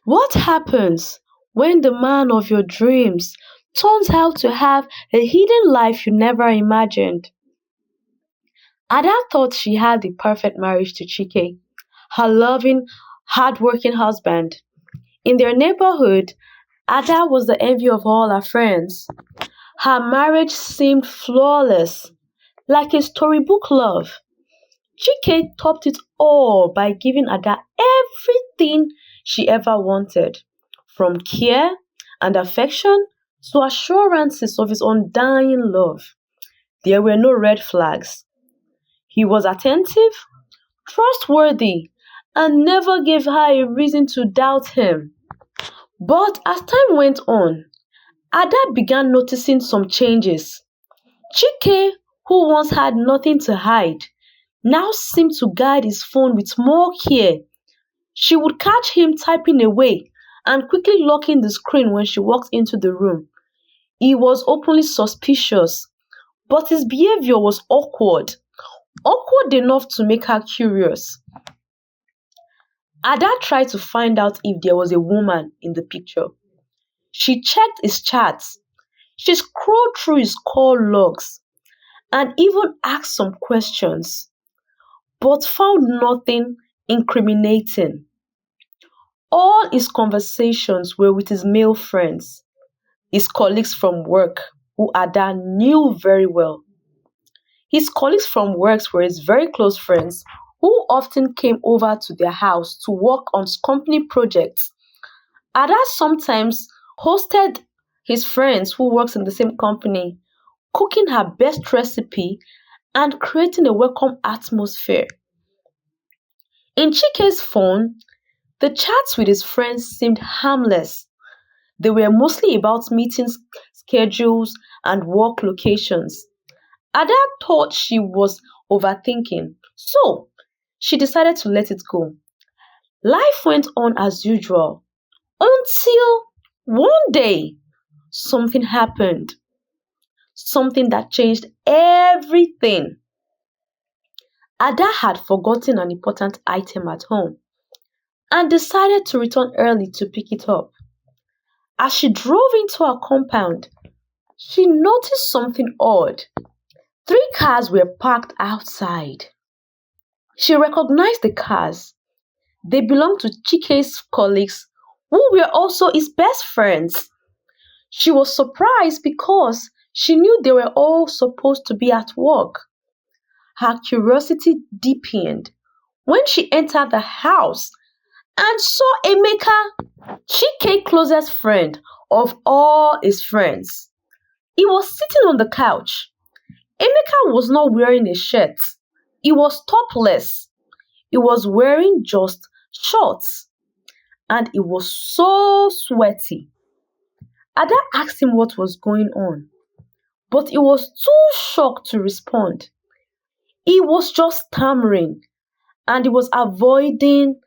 What happens when the man of your dreams turns out to have a hidden life you never imagined? Ada thought she had the perfect marriage to Chike, her loving, hardworking husband. In their neighborhood, Ada was the envy of all her friends. Her marriage seemed flawless, like a storybook love. Chike topped it all by giving Ada everything she ever wanted, from care and affection to assurances of his undying love. There were no red flags. He was attentive, trustworthy, and never gave her a reason to doubt him. But as time went on, Ada began noticing some changes. Chike, who once had nothing to hide, now seemed to guide his phone with more care. She would catch him typing away and quickly locking the screen when she walked into the room. He was openly suspicious, but his behavior was awkward enough to make her curious. Ada tried to find out if there was a woman in the picture. She checked his chats, she scrolled through his call logs, and even asked some questions, but found nothing incriminating. All his conversations were with his male friends, his colleagues from work, who Ada knew very well. His colleagues from work were his very close friends who often came over to their house to work on company projects. Ada sometimes hosted his friends who works in the same company, cooking her best recipe and creating a welcome atmosphere. In Chike's phone, the chats with his friends seemed harmless. They were mostly about meetings, schedules, and work locations. Ada thought she was overthinking, so she decided to let it go. Life went on as usual until one day something happened, something that changed everything. Ada had forgotten an important item at home and decided to return early to pick it up. As she drove into her compound, she noticed something odd. Three cars were parked outside. She recognized the cars. They belonged to Chike's colleagues, who were also his best friends. She was surprised because she knew they were all supposed to be at work. Her curiosity deepened when she entered the house and saw Emeka, Chike's closest friend of all his friends. He was sitting on the couch. Emeka was not wearing a shirt. He was topless. He was wearing just shorts and he was so sweaty. Ada asked him what was going on, but he was too shocked to respond. He was just stammering and he was avoiding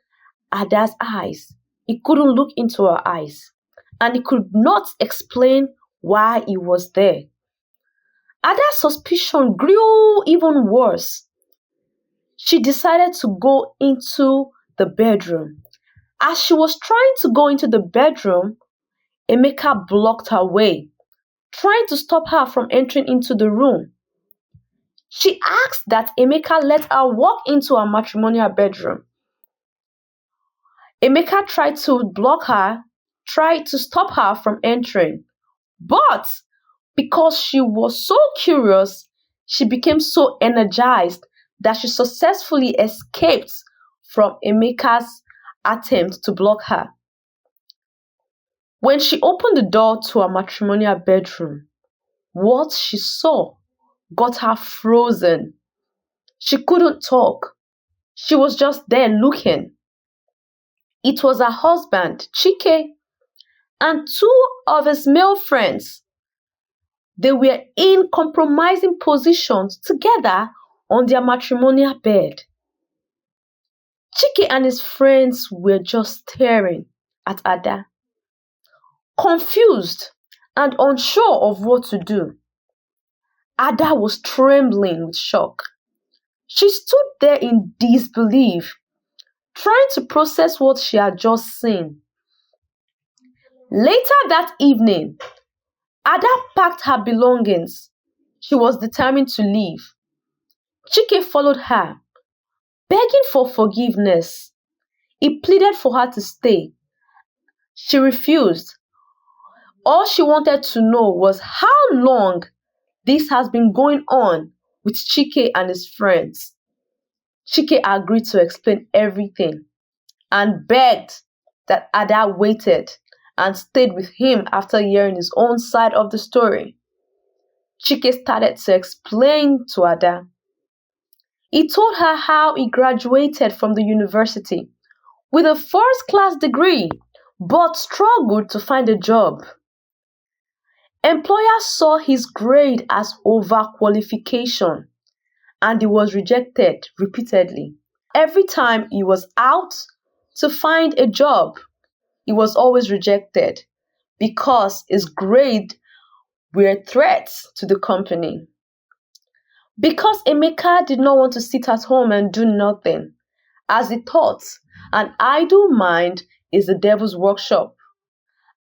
Ada's eyes. He couldn't look into her eyes and he could not explain why he was there. Ada's suspicion grew even worse. She decided to go into the bedroom. As she was trying to go into the bedroom, Emeka blocked her way, trying to stop her from entering into the room. She asked that Emeka let her walk into her matrimonial bedroom. Emeka tried to block her, tried to stop her from entering. But because she was so curious, she became so energized that she successfully escaped from Emeka's attempt to block her. When she opened the door to her matrimonial bedroom, what she saw got her frozen. She couldn't talk. She was just there looking. It was her husband, Chike, and two of his male friends. They were in compromising positions together on their matrimonial bed. Chike and his friends were just staring at Ada, confused and unsure of what to do. Ada was trembling with shock. She stood there in disbelief, trying to process what she had just seen. Later that evening, Ada packed her belongings. She was determined to leave. Chike followed her, begging for forgiveness. He pleaded for her to stay. She refused. All she wanted to know was how long this has been going on with Chike and his friends. Chike agreed to explain everything and begged that Ada waited and stayed with him after hearing his own side of the story. Chike started to explain to Ada. He told her how he graduated from the university with a first-class degree but struggled to find a job. Employers saw his grade as overqualification and he was rejected repeatedly. Every time he was out to find a job, he was always rejected because his grade were threats to the company. Because Emeka did not want to sit at home and do nothing, as he thought an idle mind is the devil's workshop.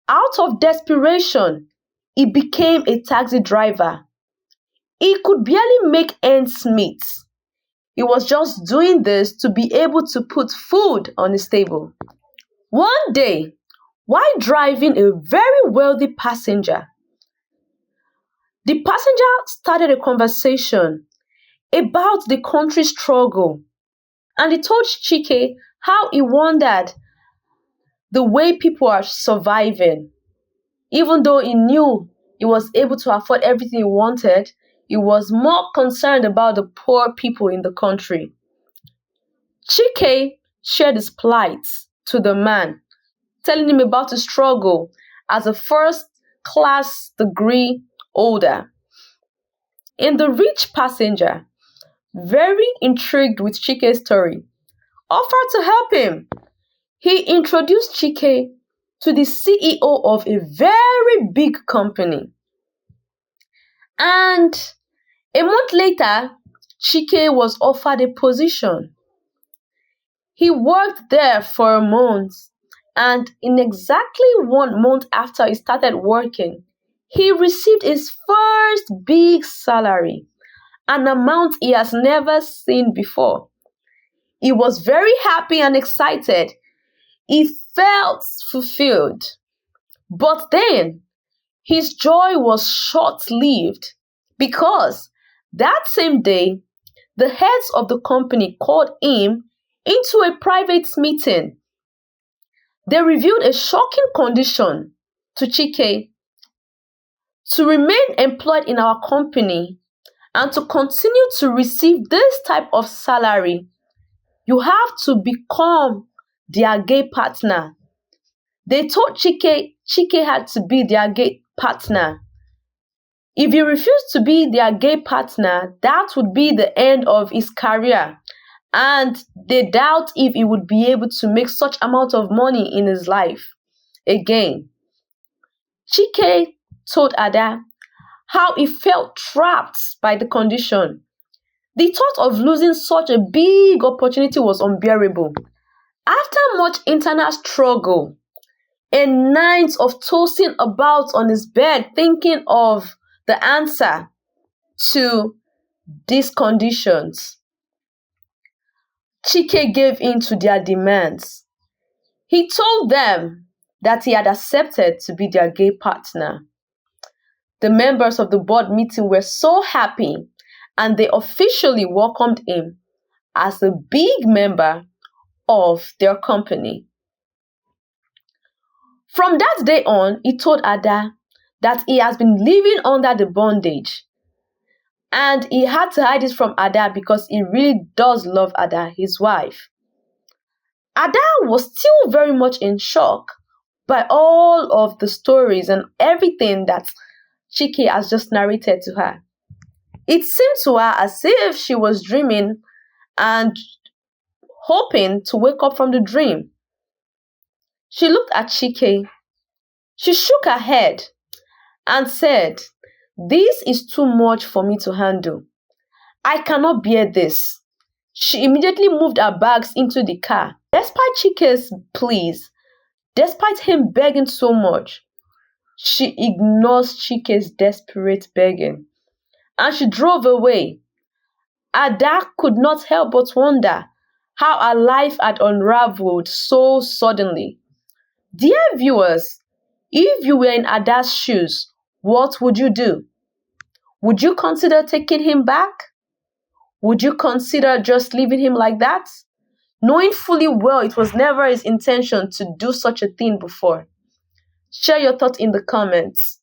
Out of desperation, he became a taxi driver. He could barely make ends meet. He was just doing this to be able to put food on his table. One day, while driving a very wealthy passenger, the passenger started a conversation about the country's struggle, and he told Chike how he wondered the way people are surviving. Even though he knew he was able to afford everything he wanted, he was more concerned about the poor people in the country. Chike shared his plight to the man, telling him about his struggle as a first-class degree holder. And the rich passenger, very intrigued with Chike's story, offered to help him. He introduced Chike to the CEO of a very big company. And a month later, Chike was offered a position. He worked there for a month, and in exactly 1 month after he started working, he received his first big salary, an amount he has never seen before. He was very happy and excited. He felt fulfilled. But then, his joy was short-lived because that same day, the heads of the company called him into a private meeting. They revealed a shocking condition to Chike. To remain employed in our company and to continue to receive this type of salary, you have to become their gay partner. They told Chike had to be their gay partner. If he refused to be their gay partner, that would be the end of his career. And they doubt if he would be able to make such amount of money in his life again. Chike told Ada how he felt trapped by the condition. The thought of losing such a big opportunity was unbearable. After much internal struggle and nights of tossing about on his bed thinking of the answer to these conditions, Chike gave in to their demands. He told them that he had accepted to be their gay partner. The members of the board meeting were so happy and they officially welcomed him as a big member of their company. From that day on, he told Ada that he has been living under the bondage and he had to hide it from Ada because he really does love Ada, his wife. Ada was still very much in shock by all of the stories and everything that Chike has just narrated to her. It seemed to her as if she was dreaming and hoping to wake up from the dream. She looked at Chike. She shook her head and said, "This is too much for me to handle. I cannot bear this." She immediately moved her bags into the car. Despite Chike's pleas, despite him begging so much, She ignores Chike's desperate begging and she drove away. Ada could not help but wonder how her life had unraveled so suddenly. Dear viewers, if you were in Ada's shoes, what would you do? Would you consider taking him back? Would you consider just leaving him like that? Knowing fully well it was never his intention to do such a thing before. Share your thoughts in the comments.